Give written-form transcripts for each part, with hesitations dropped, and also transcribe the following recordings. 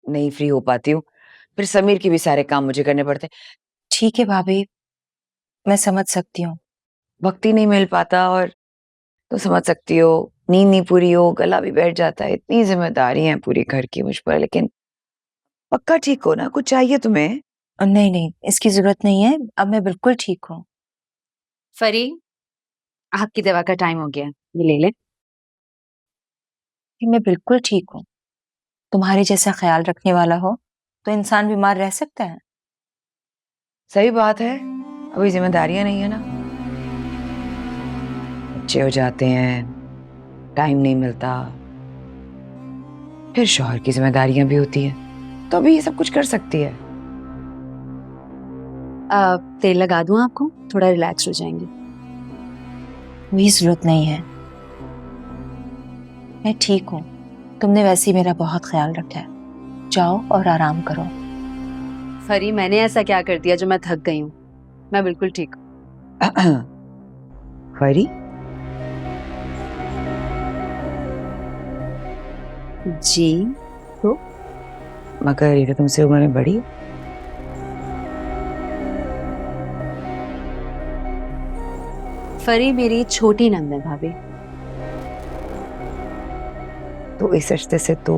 नहीं फ्री हो पाती हूँ, फिर समीर के भी सारे काम मुझे करने पड़ते हैं। ठीक है भाभी, मैं समझ सकती हूँ। वक्त ही नहीं मिल पाता और तो समझ सकती हो, नींद नहीं पूरी हो, गला भी बैठ जाता है, इतनी जिम्मेदारी हैं पूरी घर की मुझ पर। लेकिन पक्का ठीक हो ना? कुछ चाहिए तुम्हें? नहीं नहीं, इसकी जरूरत नहीं है, अब मैं बिल्कुल ठीक हूँ। फरी, आपकी दवा का टाइम हो गया, ये ले ले। मैं बिल्कुल ठीक हूँ। तुम्हारे जैसा ख्याल रखने वाला हो तो इंसान बीमार रह सकता है? सही बात है, अभी जिम्मेदारियां नहीं है ना, बच्चे हो जाते हैं, टाइम नहीं मिलता, फिर शौहर की जिम्मेदारियां भी होती हैं, तो अभी ये सब कुछ कर सकती है। तेल लगा दूं आपको? थोड़ा रिलैक्स हो जाएंगे। कोई जरूरत नहीं है, मैं ठीक हूँ। तुमने वैसे ही मेरा बहुत ख्याल रखा है। जाओ और आराम करो। फरी, मैंने ऐसा क्या कर दिया जो मैं थक गई हूँ? मैं बिल्कुल ठीक हूँ। फरी, जी तो मगर ये तो तुमसे उम्र में बड़ी है। फरी मेरी छोटी नंद है भाभी। तो इस रिश्ते से तो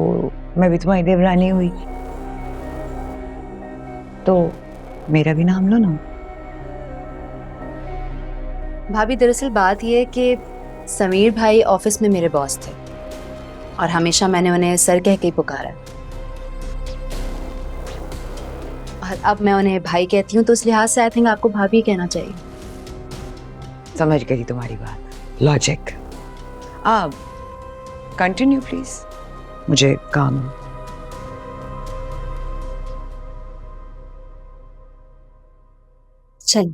मैं भी तुम्हारी देवरानी हुई, तो मेरा भी नाम लो ना। भाभी दरअसल बात यह है कि समीर भाई ऑफिस में मेरे बॉस थे और हमेशा मैंने उन्हें सर कह के ही पुकारा, और अब मैं उन्हें भाई कहती हूँ, तो इस लिहाज से आई थिंक आपको भाभी कहना चाहिए। समझ गई तुम्हारी बात, लॉजिक। अब कंटिन्यू प्लीज, मुझे काम है। चल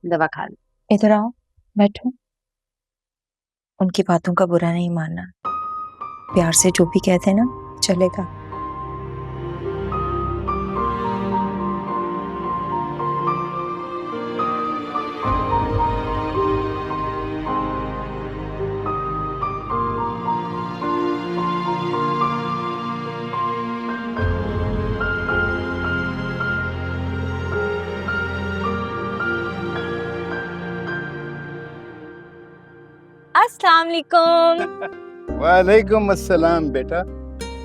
दवा खा लो। इधर आओ, बैठो। उनकी बातों का बुरा नहीं मानना, प्यार से जो भी कहते हैं ना चलेगा। अस्सलाम वालेकुम। वालेकुम अस्सलाम बेटा,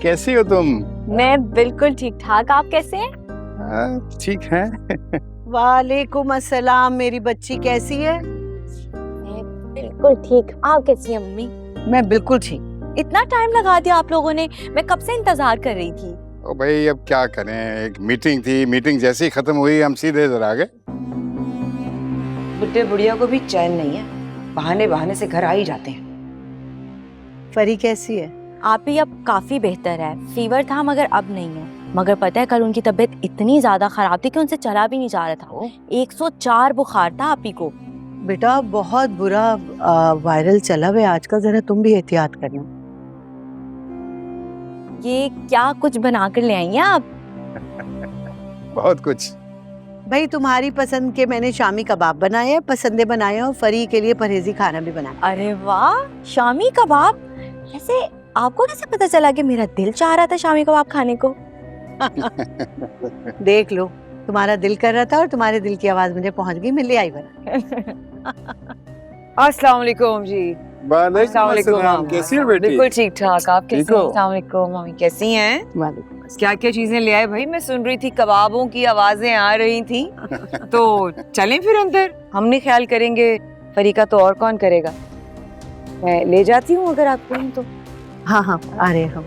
कैसी हो तुम? मैं बिल्कुल ठीक ठाक, आप कैसे हैं? हाँ, ठीक है। वालेकुम अस्सलाम, मेरी बच्ची कैसी है? मैं बिल्कुल ठीक, आप कैसी हैं मम्मी? मैं बिल्कुल ठीक। इतना टाइम लगा दिया आप लोगों ने, मैं कब से इंतजार कर रही थी। ओ भाई, अब क्या करें, एक मीटिंग थी, मीटिंग जैसे ही खत्म हुई हम सीधे इधर आ गए। बुढ़े बुढ़िया को भी चैन नहीं है, बहाने बहाने से घर आ ही जाते हैं। फरी कैसी है? आप ही अब काफी बेहतर है, फीवर था मगर अब नहीं है। मगर पता है कल उनकी तबीयत इतनी ज्यादा खराब थी कि उनसे चला भी नहीं जा रहा था। 104 बुखार था आप ही को। बेटा बहुत बुरा वायरल चला हुआ है आजकल, जरा तुम भी एहतियात करना। ये क्या कुछ बना कर ले आई हैं आप? बहुत कुछ। भाई तुम्हारी पसंद के मैंने शामी कबाब बनाए हैं, पसंदे बनाए हैं, और फरी के लिए परहेजी खाना भी बनाया। अरे वाह, शामी कबाब। ऐसे आपको कैसे पता चला कि मेरा दिल चाह रहा था शामी कबाब खाने को? देख लो, तुम्हारा दिल कर रहा था और तुम्हारे दिल की आवाज मुझे पहुंच गई, मैं ले आई बना। अस्सलाम वालेकुम जी। वालेकुम अस्सलाम, कैसी हो बेटी? बिल्कुल ठीक ठाक, आप कैसी ठीक हो? हैं? अस्सलाम वालेकुम, मम्मी कैसी हैं? वालेकुम। क्या क्या चीजें ले आए भाई? मैं सुन रही थी कबाबों की आवाजें आ रही थी। तो चलें फिर अंदर, हम नहीं ख्याल करेंगे, फरी का तो और कौन करेगा। मैं ले जाती हूँ अगर आप कहें तो। हाँ हाँ, आ रहे हैं हम।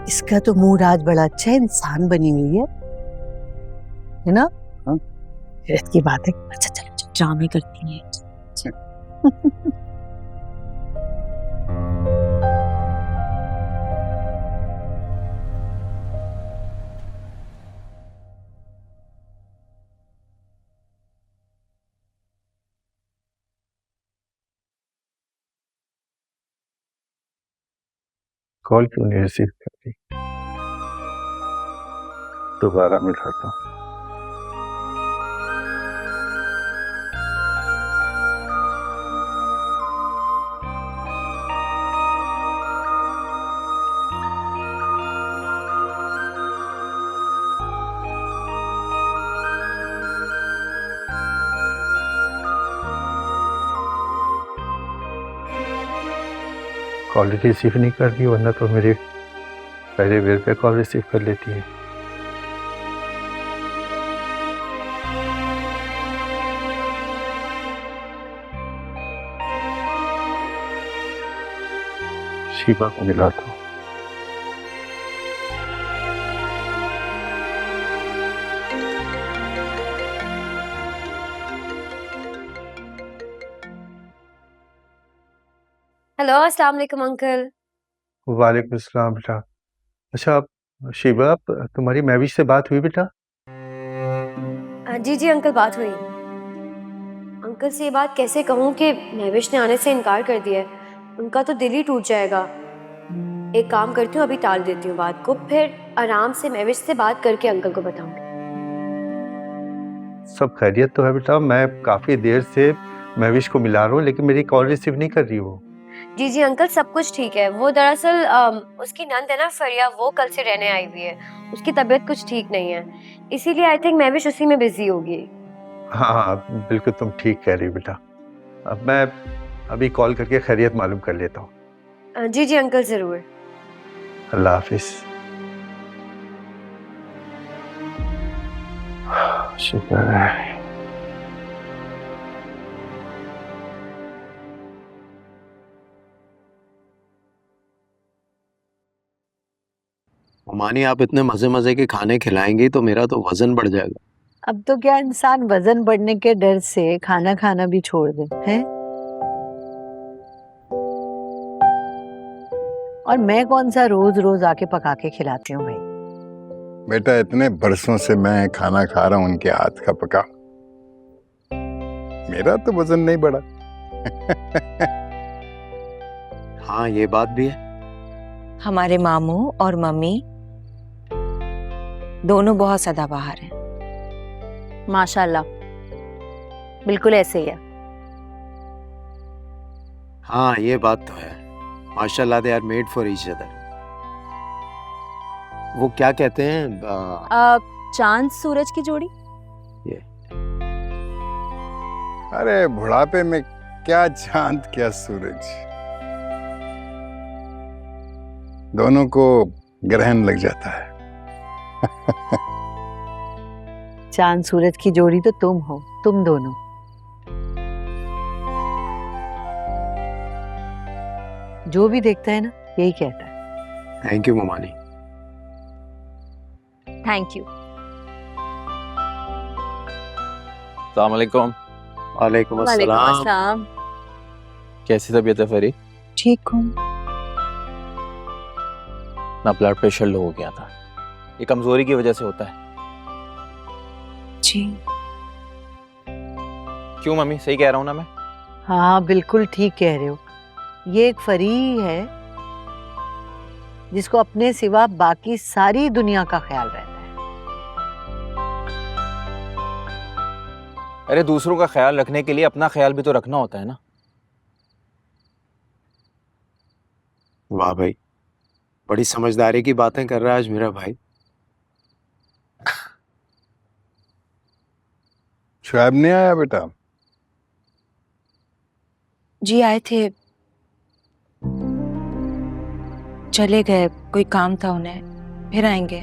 इसका तो मूड आज बड़ा अच्छा है, इंसान बनी हुई है ना? हाँ। की बात है। अच्छा चलो, ड्रामे करती हैं। कॉल क्यों नहीं रिसीव करती? दोबारा मिलाता हूँ। कॉल रिसीव नहीं कर रही, वरना तो मेरे पहले बेर पे कॉल रिसीव कर लेती है। शिवा को मिला था। हेलो, अस्सलाम वालेकुम अंकल। वालेकुम अस्सलाम बेटा। अच्छा शिवा, तुम्हारी महविश से बात हुई बेटा? जी जी अंकल, बात हुई। अंकल से ये बात कैसे कहूँ कि महविश ने आने से इनकार कर दिया है। उनका तो दिल ही टूट जाएगा। एक काम करती हूँ, अभी टाल देती हूँ बात को, फिर आराम से महविश से बात करके अंकल को बताऊंगी। सब खैरियत तो है बेटा? मैं काफी देर से महविश को मिला रहा हूँ, लेकिन मेरी कॉल रिसीव नहीं कर रही वो। जी जी अंकल, सब कुछ ठीक है। वो दरअसल उसकी नंद है ना फरिया, वो कल से रहने आई हुई है। उसकी तबीयत कुछ ठीक नहीं है, इसीलिए आई थिंक महविश उसी में बिजी होगी। हाँ हाँ बिल्कुल, तुम ठीक कह रही हो बेटा। अब मैं अभी कॉल करके खैरियत मालूम कर लेता हूँ। जी जी अंकल, जरूर। अल्लाह हाफिज। शुक्र है। मानी, आप इतने मजे मजे के खाने खिलाएंगी तो मेरा तो वजन बढ़ जाएगा। अब तो क्या इंसान वजन बढ़ने के डर से खाना खाना भी छोड़ दे हैं? और मैं कौन सा रोज रोज आके पका के खिलाती हूँ भाई। बेटा इतने बरसों से मैं खाना खा रहा हूँ उनके हाथ का पका, मेरा तो वजन नहीं बढ़ा। हाँ ये बात भी है। हमारे मामू और मम्मी दोनों बहुत सदाबहार हैं। माशाल्लाह, बिल्कुल ऐसे ही है। हाँ ये बात तो है। माशाल्लाह, they are made for each other. वो क्या कहते हैं, चांद सूरज की जोड़ी। अरे बुढ़ापे में क्या चांद क्या सूरज, दोनों को ग्रहण लग जाता है। चांद सूरज की जोड़ी तो तुम हो, तुम दोनों। जो भी देखता है ना यही कहता है। थैंक यू मोमानी। Thank you. अस्सलाम वालेकुम। वालेकुम अस्सलाम। कैसी तबीयत है फरी? ठीक हूँ। ना ब्लड प्रेशर लो हो गया था, ये कमजोरी की वजह से होता है। जी क्यों मम्मी, सही कह रहा हूँ ना मैं? हाँ बिल्कुल ठीक कह रहे हो। ये एक फरी है जिसको अपने सिवा बाकी सारी दुनिया का ख्याल रहता है। अरे दूसरों का ख्याल रखने के लिए अपना ख्याल भी तो रखना होता है ना। वाह भाई, बड़ी समझदारी की बातें कर रहा है आज मेरा भाई। शुएब नहीं आया बेटा? जी आए थे, चले गए, कोई काम था उन्हें, फिर आएंगे।